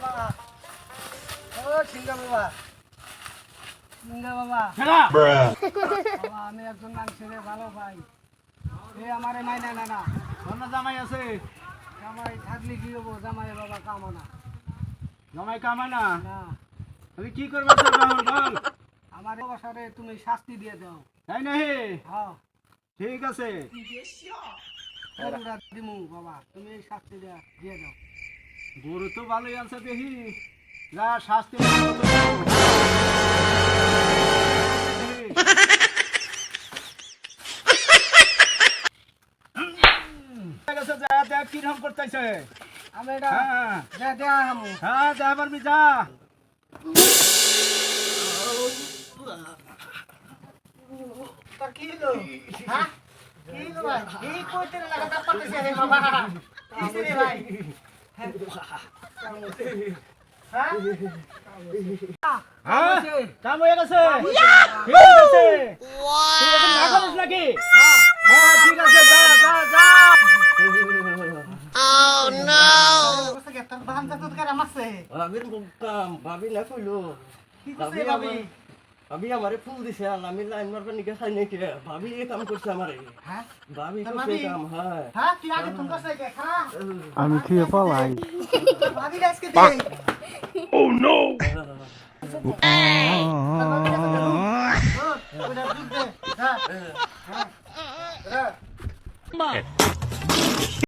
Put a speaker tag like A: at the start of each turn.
A: বাবা ও সিঙ্গা বাবা সিঙ্গা বাবা বাবা আমি একজন মানুষের ভালো পাই এ আমারে মাইনা না না
B: অন্য জামাই আছে
A: জামাই থাকলে কি হবো জামাই বাবা কামনা
B: জামাই কামানা
A: না
B: আমি কি করবো রাহুল বল
A: আমার বাসারে তুমি শাস্তি দিয়ে দাও
B: তাই নাহি
A: হ্যাঁ
B: ঠিক আছে
A: গরুটা দিমু বাবা তুমি এই শাস্তি দিয়ে দাও
B: গরু তো ভালোই আছে দেখি যা শাস্তি কিরকম করতেছে
A: আমি এটা
B: হ্যাঁ
A: দেয়া হামু
B: হ্যাঁ যা পারবি যা
A: তোর কি হলো হ্যাঁ কি হলো ভাই এই কইতে লাগাটা পাতেছে রে বাবা কি রে ভাই হ্যাঁ
B: হ্যাঁ কাম হয়ে গেছে ঠিক আছে তুই এখন না করিস নাকি হ্যাঁ ঠিক আছে যা যা যা
A: তোর বাহান তো কার আমাছে
C: ভাবির কাম ভাবি না কইলো
A: কি করছে ভাবি
C: ভাবি আমারে ফুল দিছে আর আমি লাইন মারবার নিকে খাই নাকি ভাবি এই কাম করছে আমারে
A: হ্যাঁ
C: ভাবি
A: তোর
C: করছে
A: ভাবি?
C: কাম হ্যাঁ
A: হ্যাঁ তুই আগে তুমি করছে কে খা
D: আমি খেয়ে পালাই
A: ভাবি আজকে দে ওটা দুধ দে হ্যাঁ হ্যাঁ